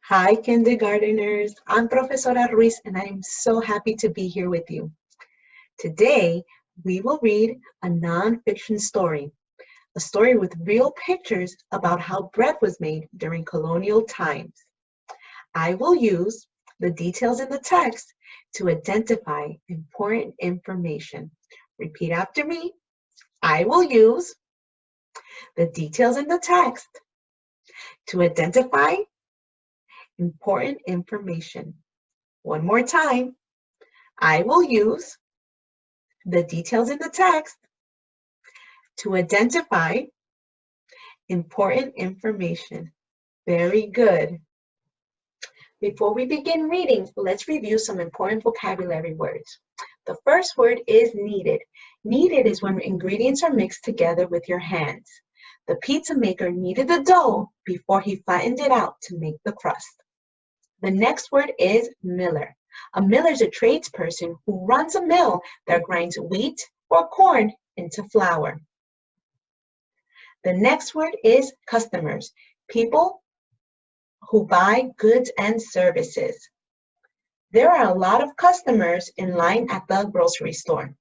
Hi, kindergarteners. I'm Profesora Ruiz, and I'm so happy to be here with you. Today, we will read a nonfiction story, a story with real pictures about how bread was made during colonial times. I will use the details in the text to identify important information. Repeat after me. I will use the details in the text to identify important information. One more time. I will use the details in the text to identify important information. Very good. Before we begin reading, let's review some important vocabulary words. The first word is kneaded. Kneaded is when ingredients are mixed together with your hands. The pizza maker kneaded the dough before he flattened it out to make the crust. The next word is miller. A miller is a tradesperson who runs a mill that grinds wheat or corn into flour. The next word is customers, people who buy goods and services. There are a lot of customers in line at the grocery store.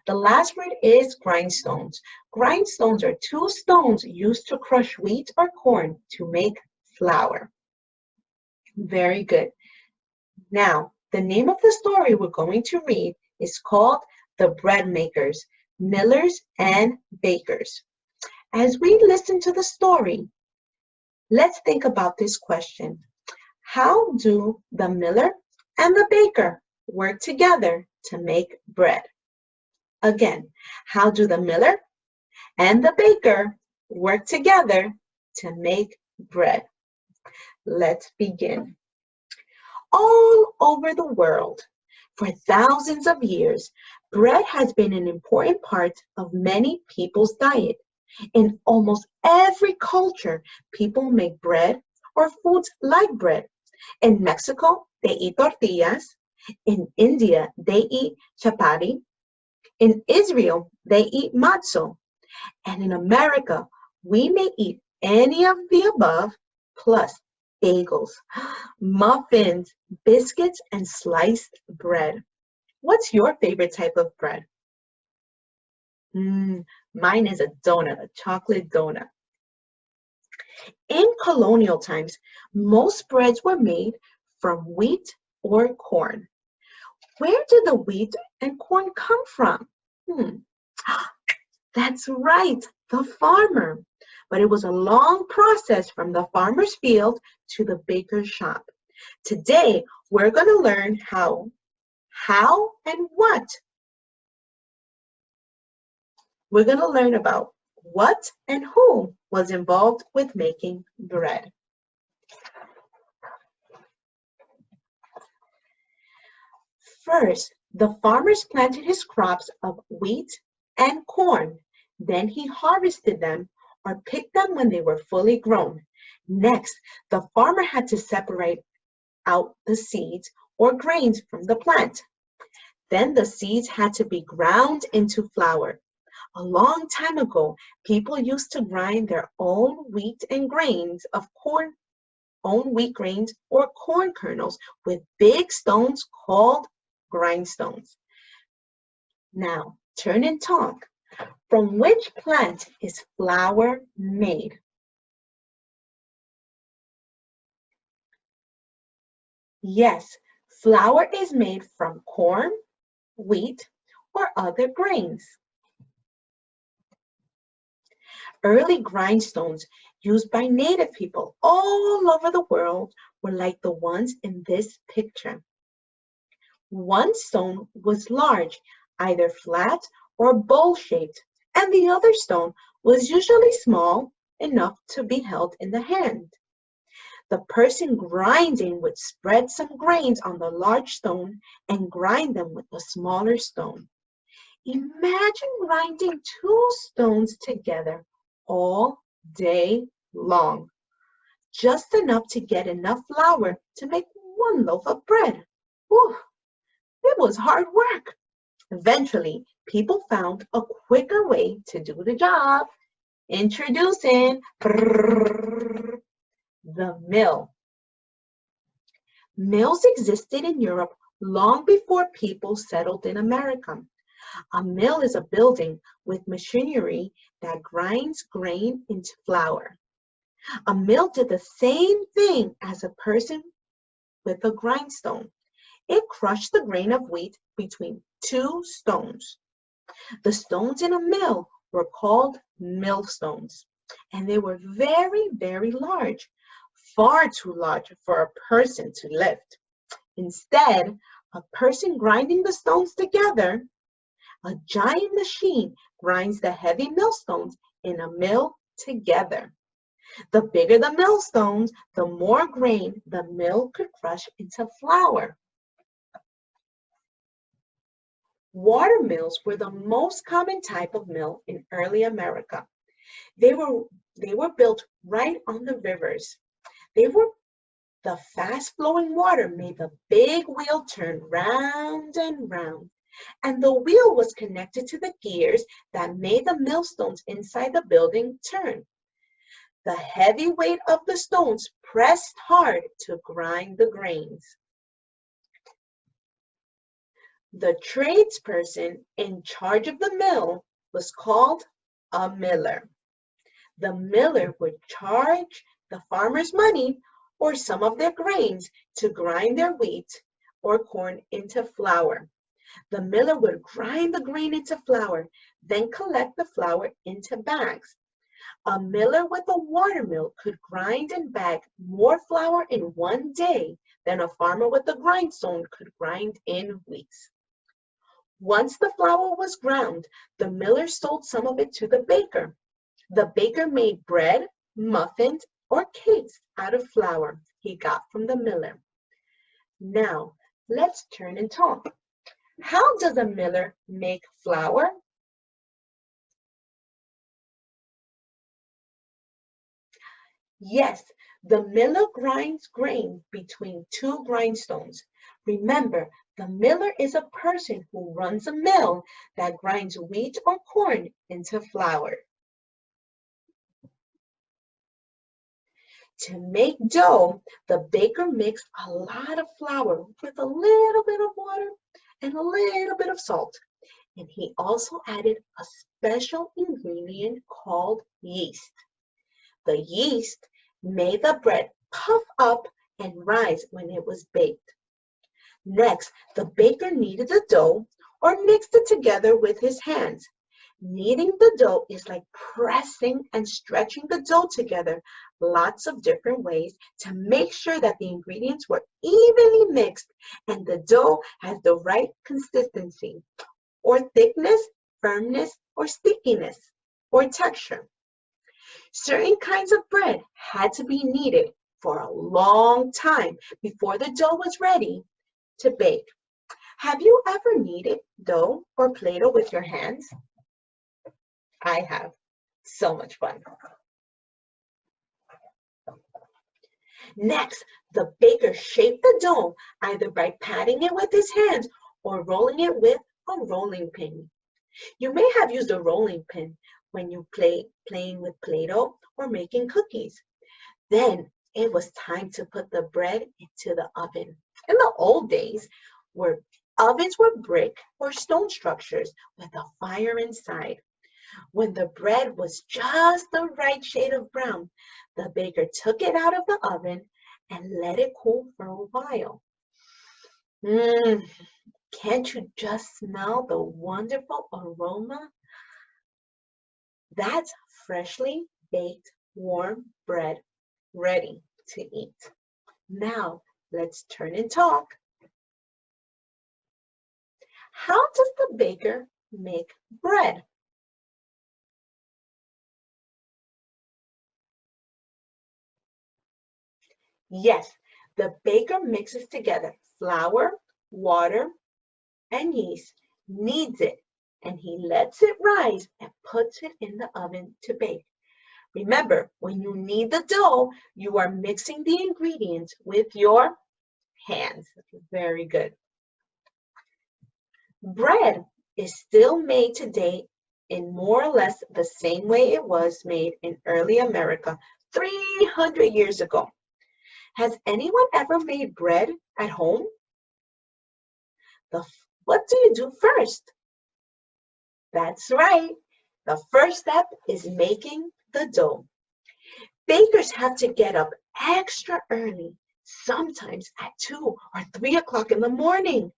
The last word is grindstones. Grindstones are two stones used to crush wheat or corn to make flour. Very good. Now, the name of the story we're going to read is called The Bread Makers, Millers and Bakers. As we listen to the story, let's think about this question. How do the miller and the baker work together to make bread? Again, how do the miller and the baker work together to make bread? Let's begin. All over the world, for thousands of years, bread has been an important part of many people's diet. In almost every culture, people make bread or foods like bread. In Mexico, they eat tortillas. In India, they eat chapati. In Israel, they eat matzo. And in America, we may eat any of the above, plus bagels, muffins, biscuits, and sliced bread. What's your favorite type of bread? Mine is a donut, a chocolate donut. In colonial times, most breads were made from wheat or corn. Where did the wheat and corn come from? That's right, the farmer. But it was a long process from the farmer's field to the baker's shop. Today, we're going to learn how and what. We're going to learn about what and who was involved with making bread. First, the farmers planted his crops of wheat and corn. Then he harvested them or picked them when they were fully grown. Next, the farmer had to separate out the seeds or grains from the plant. Then the seeds had to be ground into flour. A long time ago, people used to grind their own wheat and grains of corn, own wheat grains or corn kernels with big stones called grindstones. Now, turn and talk. From which plant is flour made? Yes, flour is made from corn, wheat, or other grains. Early grindstones used by native people all over the world were like the ones in this picture. One stone was large, either flat or bowl-shaped, and the other stone was usually small enough to be held in the hand. The person grinding would spread some grains on the large stone and grind them with the smaller stone. Imagine grinding two stones together all day long, just enough to get enough flour to make one loaf of bread. Whew, it was hard work. Eventually, people found a quicker way to do the job. Introducing the mill. Mills existed in Europe long before people settled in America. A mill is a building with machinery that grinds grain into flour. A mill did the same thing as a person with a grindstone. It crushed the grain of wheat between two stones. The stones in a mill were called millstones, and they were very, very large, far too large for a person to lift. Instead, a person grinding the stones together, a giant machine grinds the heavy millstones in a mill together. The bigger the millstones, the more grain the mill could crush into flour. Water mills were the most common type of mill in early America. They were built right on the rivers. The fast-flowing water made the big wheel turn round and round, and the wheel was connected to the gears that made the millstones inside the building turn. The heavy weight of the stones pressed hard to grind the grains. The tradesperson in charge of the mill was called a miller. The miller would charge the farmers money or some of their grains to grind their wheat or corn into flour. The miller would grind the grain into flour, then collect the flour into bags. A miller with a water mill could grind and bag more flour in one day than a farmer with a grindstone could grind in weeks. Once the flour was ground, the miller sold some of it to the baker. The baker made bread, muffins, or cakes out of flour he got from the miller. Now, let's turn and talk. How does a miller make flour? Yes, the miller grinds grain between two grindstones. Remember, the miller is a person who runs a mill that grinds wheat or corn into flour. To make dough, the baker mixed a lot of flour with a little bit of water and a little bit of salt. And he also added a special ingredient called yeast. The yeast made the bread puff up and rise when it was baked. Next, the baker kneaded the dough or mixed it together with his hands. Kneading the dough is like pressing and stretching the dough together lots of different ways to make sure that the ingredients were evenly mixed and the dough has the right consistency or thickness, firmness, or stickiness or texture. Certain kinds of bread had to be kneaded for a long time before the dough was ready to bake. Have you ever kneaded dough or Play-Doh with your hands? I have. So much fun. Next, the baker shaped the dough either by patting it with his hands or rolling it with a rolling pin. You may have used a rolling pin when you playing with Play-Doh or making cookies. Then it was time to put the bread into the oven. In the old days, where ovens were brick or stone structures with a fire inside. When the bread was just the right shade of brown, the baker took it out of the oven and let it cool for a while. Can't you just smell the wonderful aroma? That's freshly baked, warm bread ready to eat. Now, let's turn and talk. How does the baker make bread? Yes, the baker mixes together flour, water, and yeast, kneads it, and he lets it rise and puts it in the oven to bake. Remember, when you knead the dough, you are mixing the ingredients with your hands. Very good. Bread is still made today in more or less the same way it was made in early America 300 years ago. Has anyone ever made bread at home? What do you do first? That's right. The first step is making the dough. Bakers have to get up extra early, sometimes at 2 or 3 o'clock in the morning,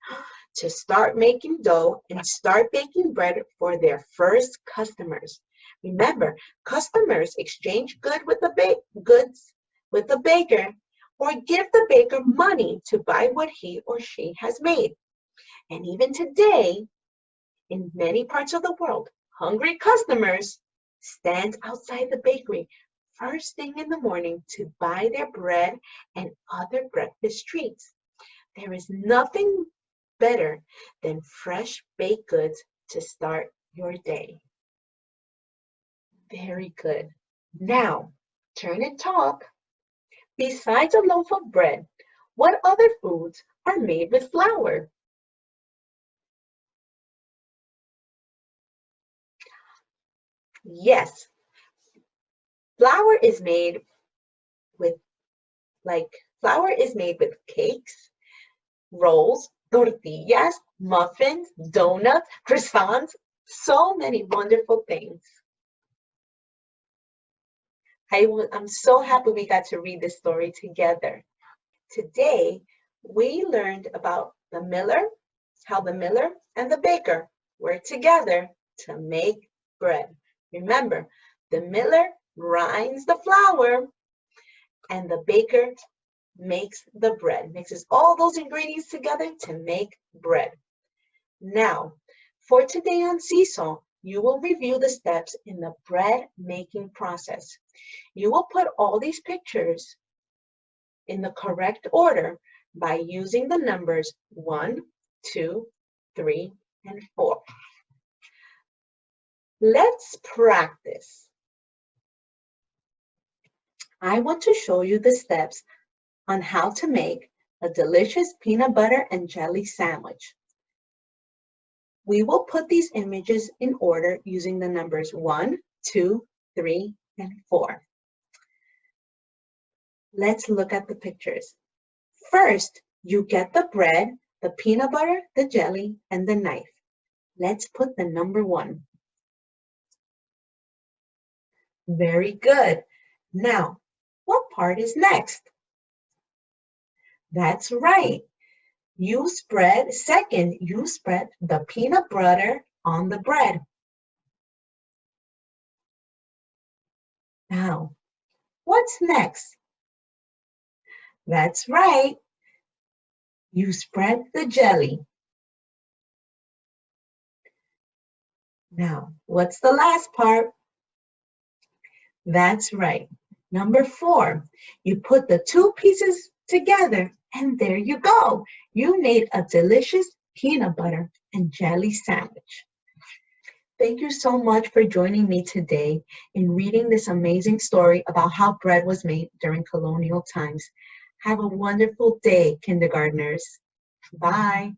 to start making dough and start baking bread for their first customers. Remember, customers exchange goods with the baker or give the baker money to buy what he or she has made. And even today, in many parts of the world, hungry customers stand outside the bakery first thing in the morning to buy their bread and other breakfast treats. There is nothing better than fresh baked goods to start your day. Very good. Now, turn and talk. Besides a loaf of bread, what other foods are made with flour? Yes, flour is made with cakes, rolls, tortillas, muffins, donuts, croissants, so many wonderful things. I'm so happy we got to read this story together. Today, we learned about how the miller and the baker work together to make bread. Remember, the miller grinds the flour and the baker makes the bread, mixes all those ingredients together to make bread. Now, for today on Seesaw, you will review the steps in the bread making process. You will put all these pictures in the correct order by using the numbers 1, 2, 3, and 4. Let's practice. I want to show you the steps on how to make a delicious peanut butter and jelly sandwich. We will put these images in order using the numbers 1, 2, 3, and 4. Let's look at the pictures. First, you get the bread, the peanut butter, the jelly, and the knife. Let's put the number 1. Very good. Now, what part is next? That's right. You spread the peanut butter on the bread. Now, what's next? That's right. You spread the jelly. Now, what's the last part? That's right. Number 4, you put the 2 pieces together and there you go. You made a delicious peanut butter and jelly sandwich. Thank you so much for joining me today in reading this amazing story about how bread was made during colonial times. Have a wonderful day, kindergartners. Bye.